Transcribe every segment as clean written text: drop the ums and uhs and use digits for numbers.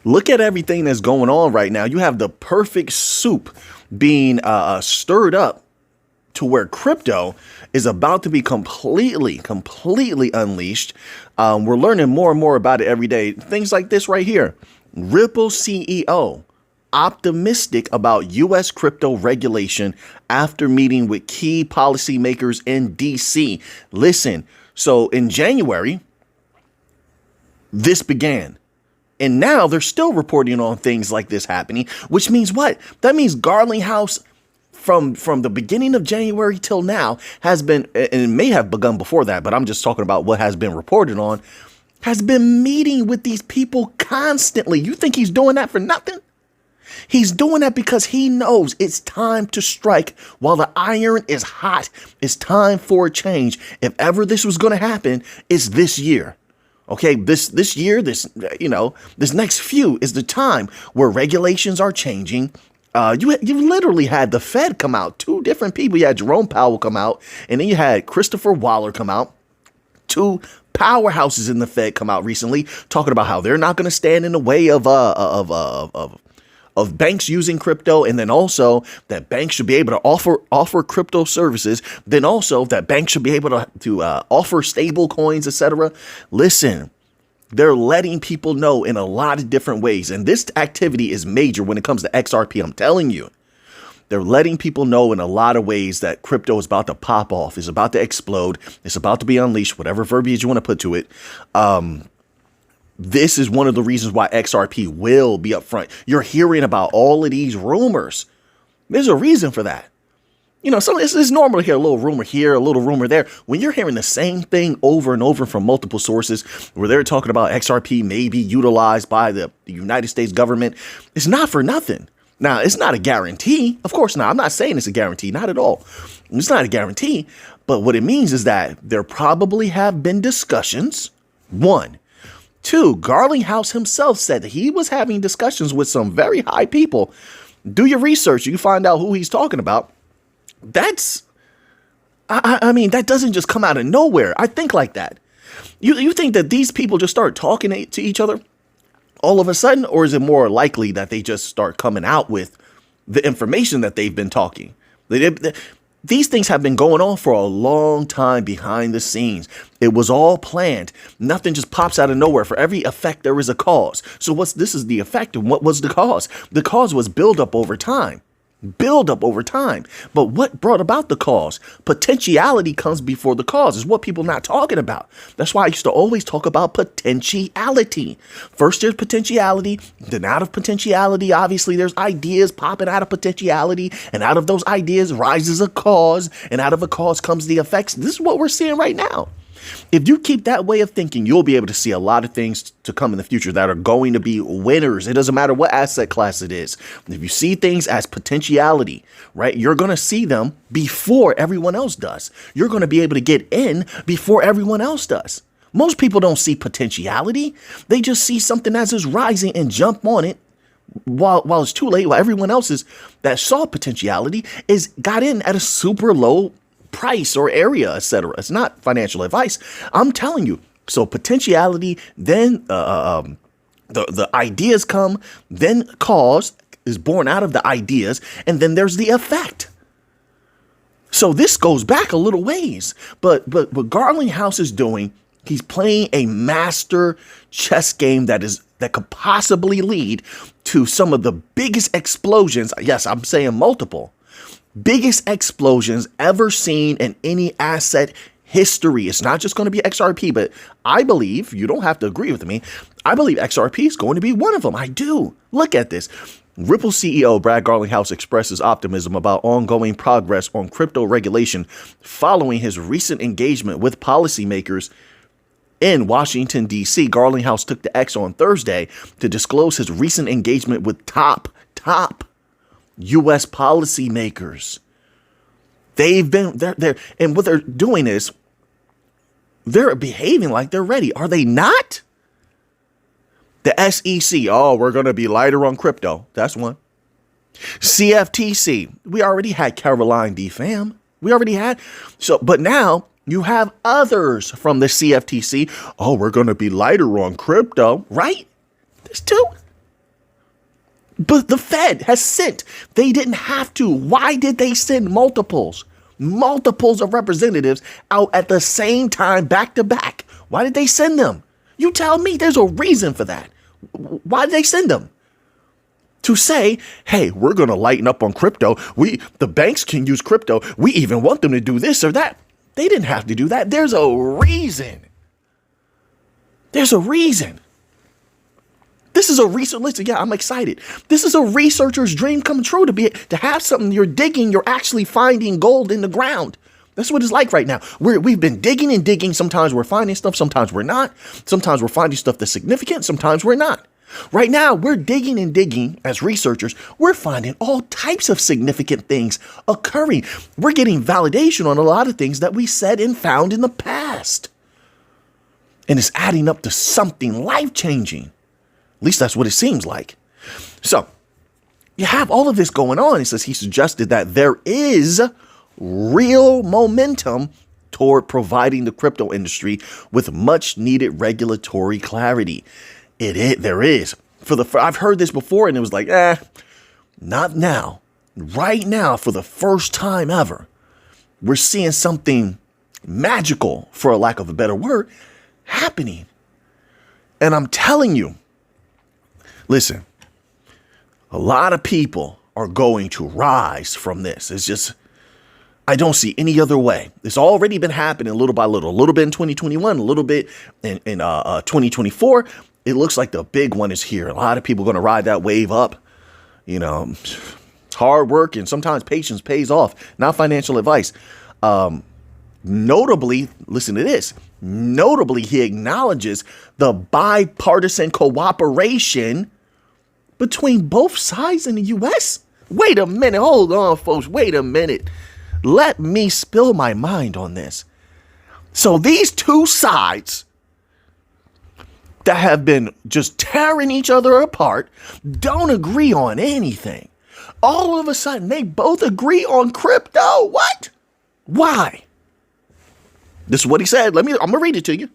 Look at everything that's going on right now. You have the perfect soup being stirred up to where crypto is about to be completely unleashed. We're learning more and more about it every day. Things like this right here. Ripple CEO optimistic about U.S. crypto regulation after meeting with key policymakers in D.C. Listen, so in January, this began. And now they're still reporting on things like this happening, which means what? That means Garling House from the beginning of January till now has been, and it may have begun before that, but I'm just talking about what has been reported on, has been meeting with these people constantly. You think he's doing that for nothing? He's doing that because he knows it's time to strike while the iron is hot. It's time for a change. If ever this was going to happen, it's this year. Okay, this year, this next few is the time where regulations are changing. You literally had the Fed come out, two different people. You had Jerome Powell come out, and then you had Christopher Waller come out. Two powerhouses in the Fed come out recently talking about how they're not going to stand in the way of banks using crypto, and then also that banks should be able to offer crypto services, then also that banks should be able to offer stable coins, etc. Listen, they're letting people know in a lot of different ways, and this activity is major when it comes to XRP. I'm telling you, they're letting people know in a lot of ways that crypto is about to pop off, is about to explode, it's about to be unleashed, whatever verbiage you want to put to it. This is one of the reasons why XRP will be up front. You're hearing about all of these rumors. There's a reason for that. So it's normal to hear a little rumor here, a little rumor there. When you're hearing the same thing over and over from multiple sources where they're talking about XRP may be utilized by the United States government, it's not for nothing. Now, it's not a guarantee. Of course not. I'm not saying it's a guarantee. Not at all. It's not a guarantee. But what it means is that there probably have been discussions. One. Two, Garling House himself said that he was having discussions with some very high people. Do your research. You find out who he's talking about. I mean, that doesn't just come out of nowhere. I think like that. You think that these people just start talking to each other all of a sudden, or is it more likely that they just start coming out with the information that they've been talking? These things have been going on for a long time behind the scenes. It was all planned. Nothing just pops out of nowhere. For every effect, there is a cause. So this is the effect, and what was the cause? The cause was build up over time. But what brought about the cause? Potentiality comes before the cause, is what people not talking about. That's why I used to always talk about potentiality. First there's potentiality, then out of potentiality, obviously there's ideas popping out of potentiality, and out of those ideas rises a cause, and out of a cause comes the effects. This is what we're seeing right now. If you keep that way of thinking, you'll be able to see a lot of things to come in the future that are going to be winners. It doesn't matter what asset class it is. If you see things as potentiality, right, you're going to see them before everyone else does. You're going to be able to get in before everyone else does. Most people don't see potentiality. They just see something as is rising and jump on it while it's too late, while everyone else that saw potentiality got in at a super low price or area, etc. It's not financial advice. I'm telling you. So potentiality, then the ideas come, then cause is born out of the ideas, and then there's the effect. So this goes back a little ways. But what Garling House is doing, he's playing a master chess game that could possibly lead to some of the biggest explosions. Yes, I'm saying multiple. Biggest explosions ever seen in any asset history. It's not just going to be XRP, but I believe, you don't have to agree with me, I believe XRP is going to be one of them. I do. Look at this. Ripple CEO Brad Garlinghouse expresses optimism about ongoing progress on crypto regulation following his recent engagement with policymakers in Washington, D.C. Garlinghouse took to X on Thursday to disclose his recent engagement with top U.S. policymakers. They've been there, and what they're doing is they're behaving like they're ready. Are they not? The SEC, we're going to be lighter on crypto. That's one. CFTC, we already had Caroline D. Pham. We already had. But now you have others from the CFTC. We're going to be lighter on crypto, right? There's two. But the Fed has sent. They didn't have to. Why did they send multiples of representatives out at the same time, back to back? Why did they send them? You tell me. There's a reason for that. Why did they send them? To say, hey, we're going to lighten up on crypto. The banks can use crypto. We even want them to do this or that. They didn't have to do that. There's a reason. There's a reason. This is a research. Listen, yeah, I'm excited. This is a researcher's dream come true to have something you're digging. You're actually finding gold in the ground. That's what it's like right now. We've been digging and digging. Sometimes we're finding stuff. Sometimes we're not. Sometimes we're finding stuff that's significant. Sometimes we're not. Right now, we're digging and digging as researchers. We're finding all types of significant things occurring. We're getting validation on a lot of things that we said and found in the past. And it's adding up to something life-changing. At least that's what it seems like. So you have all of this going on. He suggested that there is real momentum toward providing the crypto industry with much needed regulatory clarity. There is. I've heard this before and it was like, not now. Right now, for the first time ever, we're seeing something magical, for a lack of a better word, happening. And I'm telling you, listen, a lot of people are going to rise from this. It's just, I don't see any other way. It's already been happening little by little, a little bit in 2021, a little bit in 2024. It looks like the big one is here. A lot of people are going to ride that wave up. You know, it's hard work and sometimes patience pays off. Not financial advice. Notably, listen to this. Notably, he acknowledges the bipartisan cooperation between both sides in the U.S. Wait a minute. Hold on, folks. Wait a minute. Let me spill my mind on this. So these two sides that have been just tearing each other apart don't agree on anything. All of a sudden, they both agree on crypto. What? Why? This is what he said. I'm going to read it to you.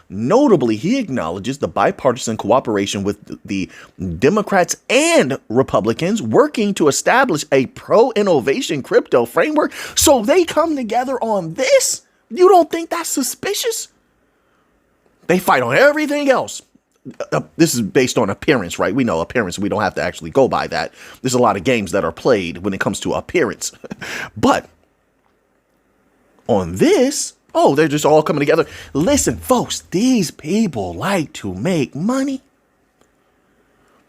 Notably, he acknowledges the bipartisan cooperation with the Democrats and Republicans working to establish a pro-innovation crypto framework. So they come together on this? You don't think that's suspicious? They fight on everything else. This is based on appearance, right? We know appearance. We don't have to actually go by that. There's a lot of games that are played when it comes to appearance. But on this, they're just all coming together. Listen, folks, these people like to make money.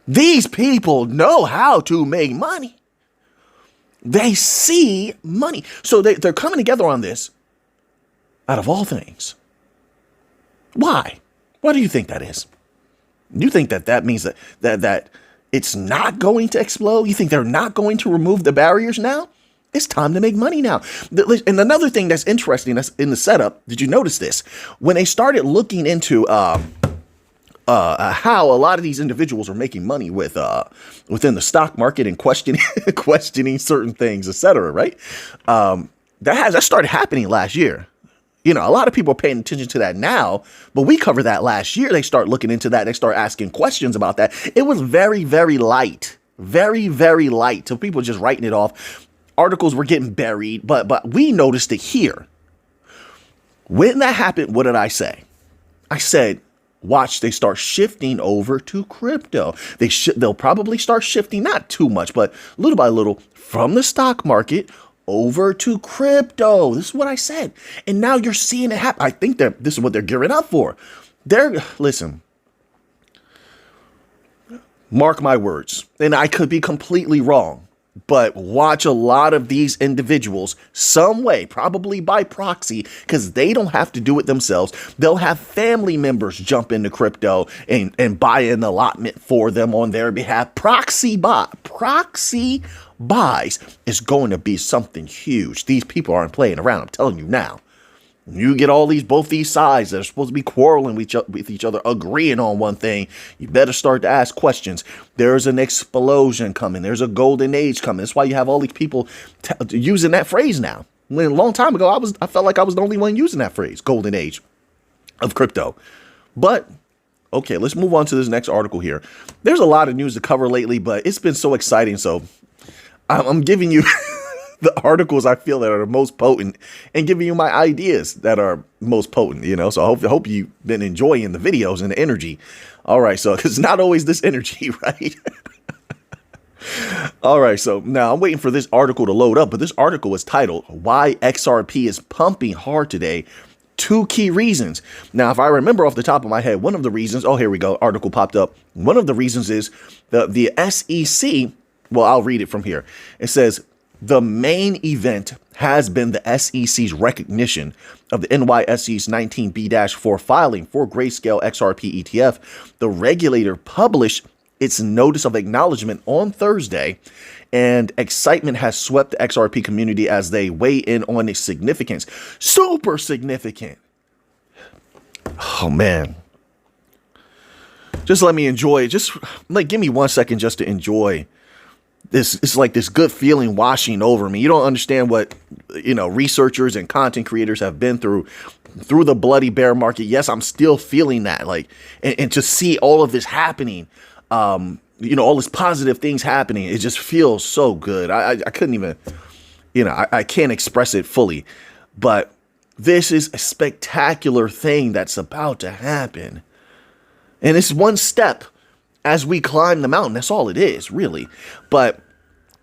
These people know how to make money. They see money. So they're coming together on this out of all things. Why? What do you think that is? You think that means that it's not going to explode? You think they're not going to remove the barriers now? It's time to make money now. And another thing that's interesting that's in the setup, did you notice this? When they started looking into how a lot of these individuals are making money within the stock market and questioning certain things, etc., right? That started happening last year. You know, a lot of people are paying attention to that now, but we covered that last year. They start looking into that. They start asking questions about that. It was very, very light, very, very light. So people just writing it off. Articles were getting buried, but we noticed it here. When that happened, what did I say? I said, watch, they start shifting over to crypto. They'll probably start shifting, not too much, but little by little from the stock market over to crypto. This is what I said. And now you're seeing it happen. I think this is what they're gearing up for. Listen, mark my words, and I could be completely wrong, but watch a lot of these individuals some way, probably by proxy, because they don't have to do it themselves. They'll have family members jump into crypto and buy an allotment for them on their behalf. Proxy buys is going to be something huge. These people aren't playing around. I'm telling you now. You get both these sides that are supposed to be quarreling with each other, agreeing on one thing. You better start to ask questions. There's an explosion coming. There's a golden age coming. That's why you have all these people using that phrase now. When a long time ago, I felt like I was the only one using that phrase, golden age of crypto. But Okay, let's move on to this next article here. There's a lot of news to cover lately, but it's been so exciting. So I'm giving you the articles I feel that are the most potent and giving you my ideas that are most potent, So I hope you've been enjoying the videos and the energy. All right, so it's not always this energy, right? All right, so now I'm waiting for this article to load up, but this article is titled "Why XRP is Pumping Hard Today. 2 key reasons." Now, if I remember off the top of my head, one of the reasons, oh, here we go, article popped up. One of the reasons is the SEC, well, I'll read it from here. It says, the main event has been the SEC's recognition of the NYSE's 19B-4 filing for Grayscale XRP ETF. The regulator published its notice of acknowledgement on Thursday, and excitement has swept the XRP community as they weigh in on its significance. Super significant. Oh, man. Just let me enjoy it. Just give me 1 second just to enjoy this. It's like this good feeling washing over me. You don't understand what, researchers and content creators have been through the bloody bear market. Yes, I'm still feeling that, and to see all of this happening, all this positive things happening, it just feels so good. I couldn't even, I can't express it fully, but this is a spectacular thing that's about to happen. And it's one step as we climb the mountain. That's all it is, really. But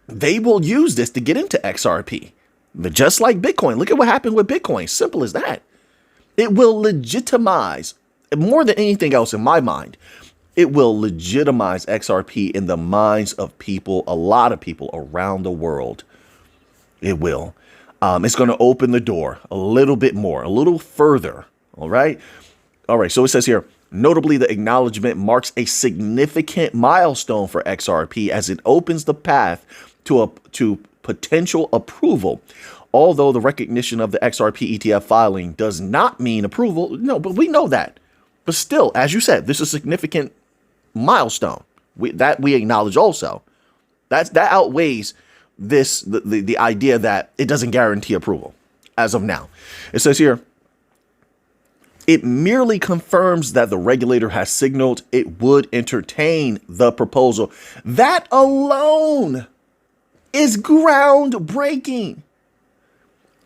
they will use this to get into XRP. But just like Bitcoin, look at what happened with Bitcoin. Simple as that. It will legitimize, more than anything else in my mind, it will legitimize XRP in the minds of people, a lot of people around the world. It will. It's going to open the door a little bit more, a little further. All right. All right. So it says here, notably, the acknowledgement marks a significant milestone for XRP as it opens the path to potential approval. Although the recognition of the XRP ETF filing does not mean approval. No, but we know that. But still, as you said, this is a significant milestone that we acknowledge also. That outweighs the idea that it doesn't guarantee approval as of now. It says here, it merely confirms that the regulator has signaled it would entertain the proposal. That alone is groundbreaking.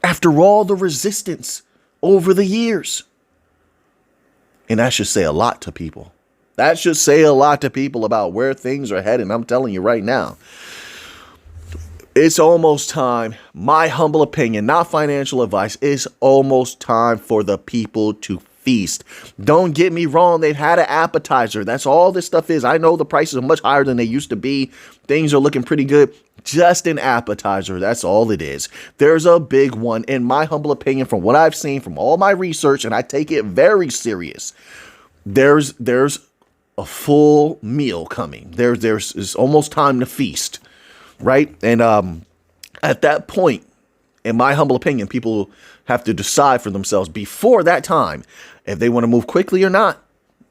After all the resistance over the years. And that should say a lot to people. That should say a lot to people about where things are heading. I'm telling you right now. It's almost time, my humble opinion, not financial advice, it's almost time for the people to feast. Don't get me wrong, they've had an appetizer. That's all this stuff is. I know the prices are much higher than they used to be. Things are looking pretty good. Just an appetizer. That's all it is. There's a big one, in my humble opinion, from what I've seen, from all my research, and I take it very serious. There's a full meal coming. It's almost time to feast. Right. And at that point, in my humble opinion, people have to decide for themselves before that time if they want to move quickly or not.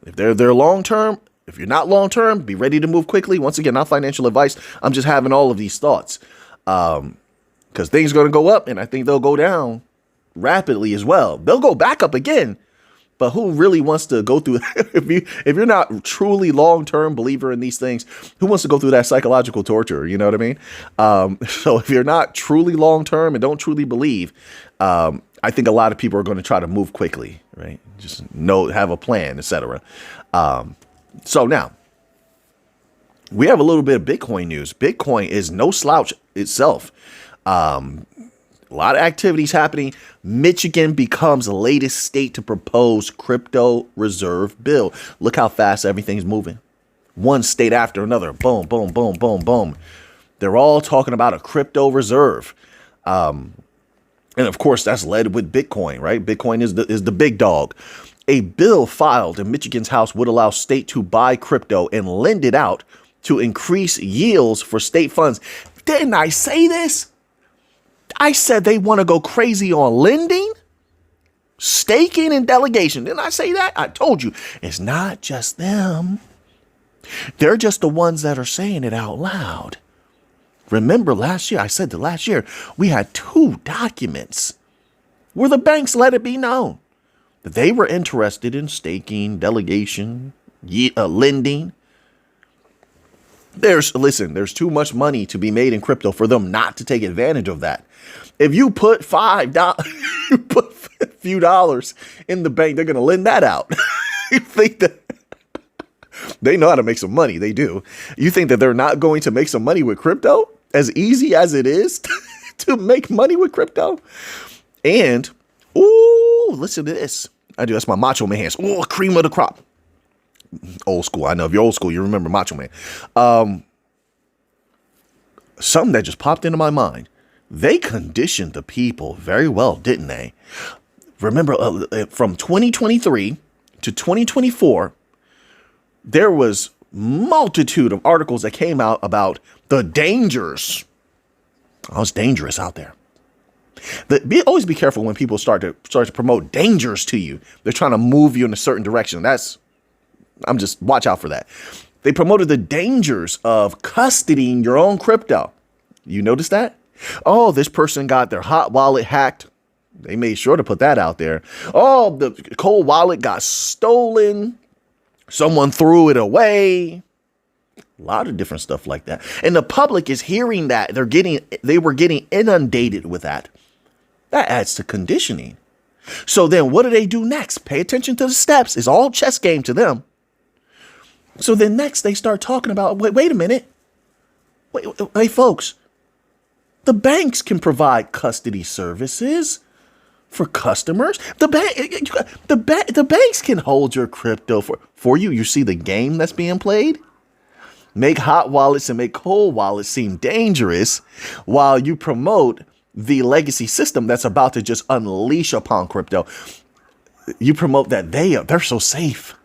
If they're long term, if you're not long term, be ready to move quickly. Once again, not financial advice. I'm just having all of these thoughts because things are going to go up, and I think they'll go down rapidly as well. They'll go back up again. But who really wants to go through if you're not truly long-term believer in these things, who wants to go through that psychological torture? You know what I mean? So if you're not truly long-term and don't truly believe, I think a lot of people are going to try to move quickly, right? Just have a plan, etc. So now we have a little bit of Bitcoin news. Bitcoin is no slouch itself. A lot of activities happening. Michigan becomes the latest state to propose crypto reserve bill. Look how fast everything's moving. One state after another. Boom, boom, boom, boom, boom. They're all talking about a crypto reserve. And of course, that's led with Bitcoin, right? Bitcoin is the big dog. A bill filed in Michigan's House would allow state to buy crypto and lend it out to increase yields for state funds. Didn't I say this? I said they want to go crazy on lending, staking, and delegation. Didn't I say that? I told you. It's not just them. They're just the ones that are saying it out loud. Remember last year, I said that last year, we had 2 documents where the banks let it be known that they were interested in staking, delegation, lending. There's too much money to be made in crypto for them not to take advantage of that. If you put $5, you put a few dollars in the bank, they're going to lend that out. You think that they know how to make some money? They do. You think that they're not going to make some money with crypto? As easy as it is to make money with crypto. And, ooh, listen to this. I do. That's my Macho Man hands. Oh, cream of the crop. Old school. I know if you're old school, you remember Macho Man. Something that just popped into my mind. They conditioned the people very well, didn't they? Remember, from 2023 to 2024, there was multitude of articles that came out about the dangers. Oh, it's dangerous out there. Always be careful when people start to promote dangers to you. They're trying to move you in a certain direction. Watch out for that. They promoted the dangers of custodying your own crypto. You notice that? Oh, this person got their hot wallet hacked. They made sure to put that out there. Oh, the cold wallet got stolen. Someone threw it away. A lot of different stuff like that. And the public is hearing that. They were getting inundated with that. That adds to conditioning. So then what do they do next? Pay attention to the steps. It's all chess game to them. So then next they start talking about, wait a minute. Hey, folks, the banks can provide custody services for customers. The banks can hold your crypto for you. You see the game that's being played? Make hot wallets and make cold wallets seem dangerous while you promote the legacy system that's about to just unleash upon crypto. You promote that they're so safe.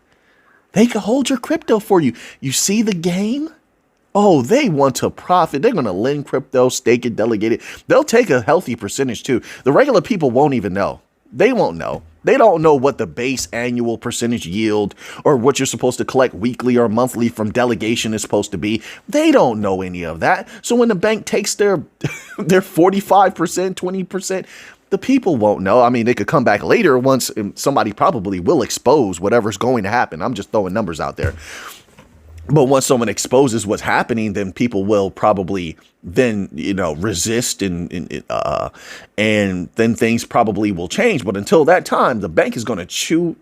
They can hold your crypto for you. You see the game? Oh, they want to profit. They're going to lend crypto, stake it, delegate it. They'll take a healthy percentage too. The regular people won't even know. They won't know. They don't know what the base annual percentage yield or what you're supposed to collect weekly or monthly from delegation is supposed to be. They don't know any of that. So when the bank takes their 45%, 20%, the people won't know. I mean, they could come back later once somebody probably will expose whatever's going to happen. I'm just throwing numbers out there. But once someone exposes what's happening, then people will probably then, resist and then things probably will change. But until that time, the bank is going to chew.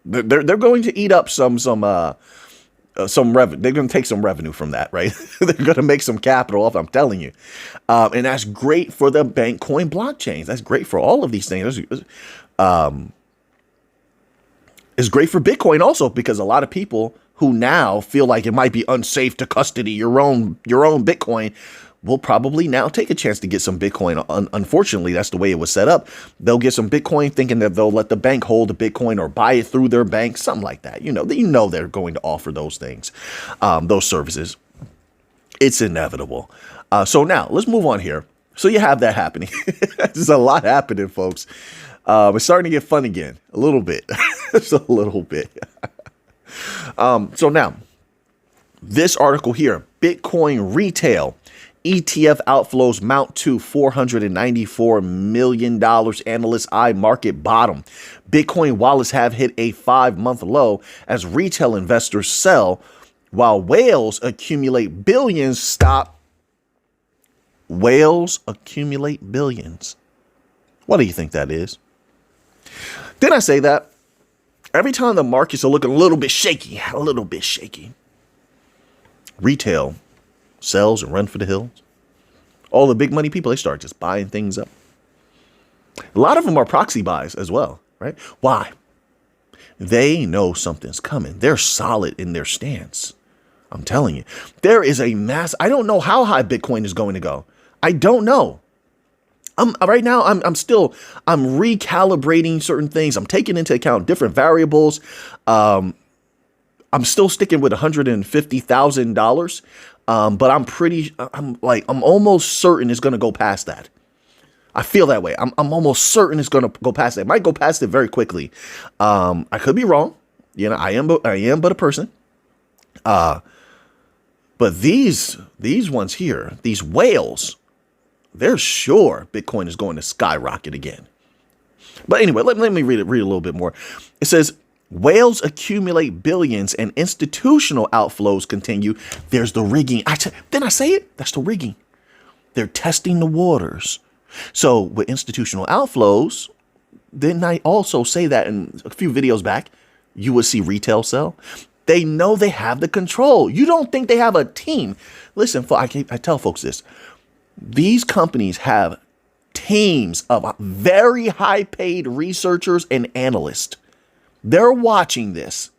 They're going to eat up some revenue. They're going to take some revenue from that, right? They're going to make some capital off. I'm telling you. And that's great for the bank coin blockchains. That's great for all of these things. It's great for Bitcoin also, because a lot of people who now feel like it might be unsafe to custody your own Bitcoin will probably now take a chance to get some Bitcoin. Unfortunately, that's the way it was set up. They'll get some Bitcoin thinking that they'll let the bank hold the Bitcoin or buy it through their bank, something like that. They're going to offer those things, those services. It's inevitable. So now let's move on here. So you have that happening. There's a lot happening, folks. It's starting to get fun again, a little bit, just a little bit. So now, this article here, Bitcoin retail ETF outflows mount to $494 million. Analysts eye market bottom. Bitcoin wallets have hit a 5-month low as retail investors sell while whales accumulate billions. Stop. Whales accumulate billions. What do you think that is? Did I say that? Every time the markets are looking a little bit shaky, retail sells and run for the hills. All the big money people, they start just buying things up. A lot of them are proxy buys as well, right? Why? They know something's coming. They're solid in their stance. I'm telling you, there is a I don't know how high Bitcoin is going to go. I don't know. Right now, I'm recalibrating certain things. I'm taking into account different variables. I'm still sticking with $150,000. But I'm almost certain it's going to go past that. I feel that way. I'm almost certain it's going to go past that. It might go past it very quickly. I could be wrong. I am but a person. But these ones here, these whales, they're sure Bitcoin is going to skyrocket again. But anyway, let me read a little bit more. It says, Whales accumulate billions and institutional outflows continue. There's the rigging. Didn't I say it? That's the rigging. They're testing the waters. So with institutional outflows, didn't I also say that in a few videos back, you would see retail sell? They know they have the control. You don't think they have a team. Listen, I tell folks this. These companies have teams of very high paid researchers and analysts. They're watching this.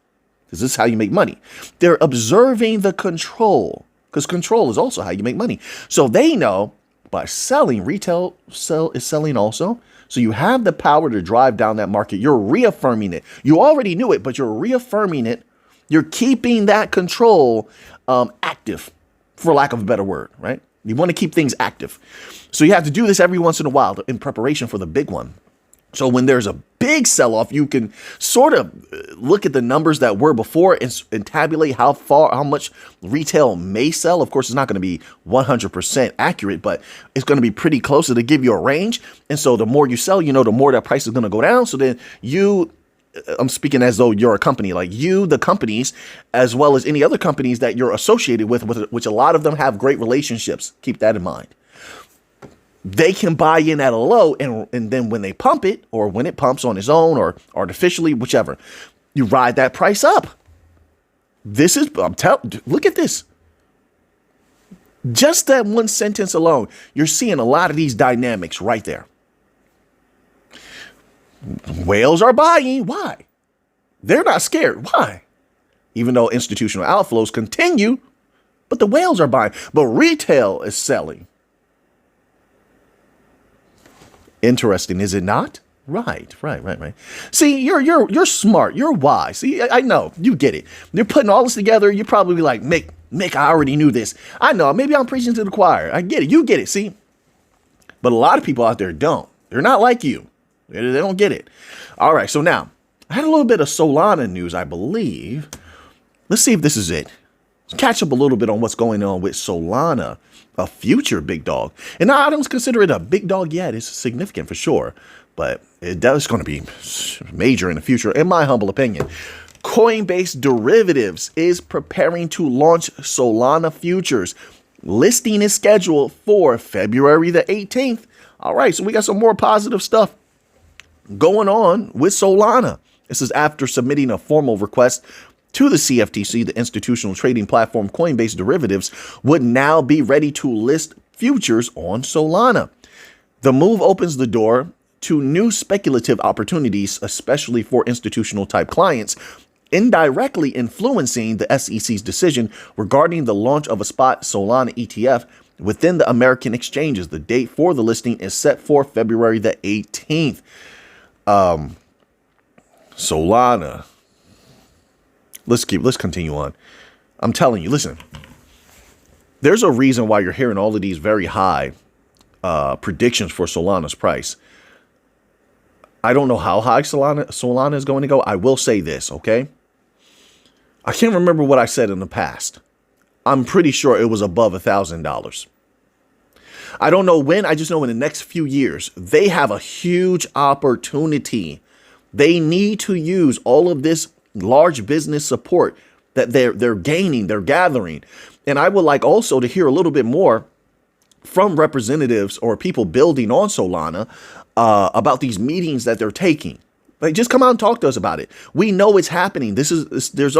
This is how you make money. They're observing the control, because control is also how you make money. So they know by selling, retail is selling also. So you have the power to drive down that market. You're reaffirming it. You already knew it, but you're reaffirming it. You're keeping that control active, for lack of a better word, right? You want to keep things active. So you have to do this every once in a while in preparation for the big one. So when there's a big sell-off, you can sort of look at the numbers that were before and tabulate how much retail may sell. Of course, it's not going to be 100% accurate, but it's going to be pretty close to give you a range. And so the more you sell, the more that price is going to go down. So then I'm speaking as though you're a company, like the companies, as well as any other companies that you're associated with, which a lot of them have great relationships. Keep that in mind. They can buy in at a low, and then when they pump it, or when it pumps on its own or artificially, whichever, you ride that price up. Look at this. Just that one sentence alone, you're seeing a lot of these dynamics right there. Whales are buying. Why? They're not scared. Why? Even though institutional outflows continue, but the whales are buying. But retail is selling. Interesting, is it not? Right. See, you're smart. You're wise. See, I know. You get it. You're putting all this together. You're probably like, Mick, I already knew this. I know. Maybe I'm preaching to the choir. I get it. You get it. See? But a lot of people out there don't. They're not like you. They don't get it. All right. So now, I had a little bit of Solana news, I believe. Let's see if this is it. Let's catch up a little bit on what's going on with Solana, a future big dog. And I don't consider it a big dog yet. It's significant for sure. But it's going to be major in the future, in my humble opinion. Coinbase Derivatives is preparing to launch Solana futures. Listing is scheduled for February the 18th. All right, so we got some more positive stuff going on with Solana. This is after submitting a formal request to the CFTC. The institutional trading platform Coinbase Derivatives would now be ready to list futures on Solana. The move opens the door to new speculative opportunities, especially for institutional type clients, indirectly influencing the SEC's decision regarding the launch of a spot Solana ETF within the American exchanges. The date for the listing is set for February the 18th. Solana. Let's continue on. I'm telling you, listen, there's a reason why you're hearing all of these very high predictions for Solana's price. I don't know how high Solana is going to go. I will say this, okay? I can't remember what I said in the past. I'm pretty sure it was above $1,000. I don't know when. I just know in the next few years, they have a huge opportunity. They need to use all of this large business support that they're gaining, they're gathering. And I would like also to hear a little bit more from representatives or people building on Solana about these meetings that they're taking. Like, just come out and talk to us about it. We know it's happening. There's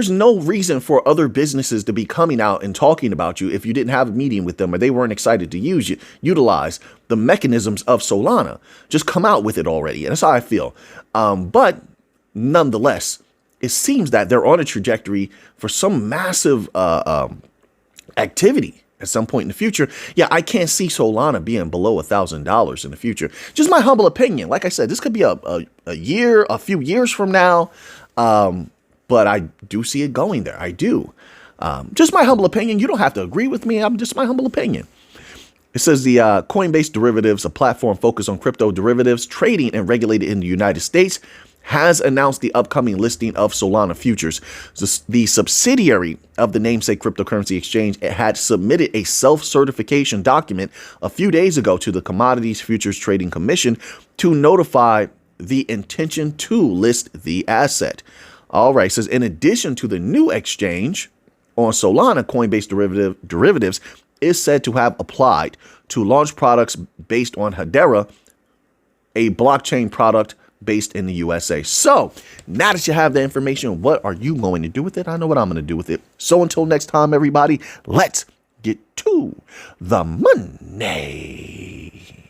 no reason for other businesses to be coming out and talking about you if you didn't have a meeting with them or they weren't excited to utilize the mechanisms of Solana. Just come out with it already. And that's how I feel. But nonetheless, it seems that they're on a trajectory for some massive activity at some point in the future. Yeah, I can't see Solana being below $1,000 in the future. Just my humble opinion. Like I said, this could be a few years from now. But I do see it going there. I do. Just my humble opinion. You don't have to agree with me. I'm just my humble opinion. It says the Coinbase Derivatives, a platform focused on crypto derivatives, trading and regulated in the United States, has announced the upcoming listing of Solana futures. The subsidiary of the namesake cryptocurrency exchange had submitted a self-certification document a few days ago to the Commodities Futures Trading Commission to notify the intention to list the asset. All right, says in addition to the new exchange on Solana, Coinbase derivatives is said to have applied to launch products based on Theyre, a blockchain product based in the USA. So now that you have the information, what are you going to do with it? I know what I'm going to do with it. So until next time, everybody, let's get to the money.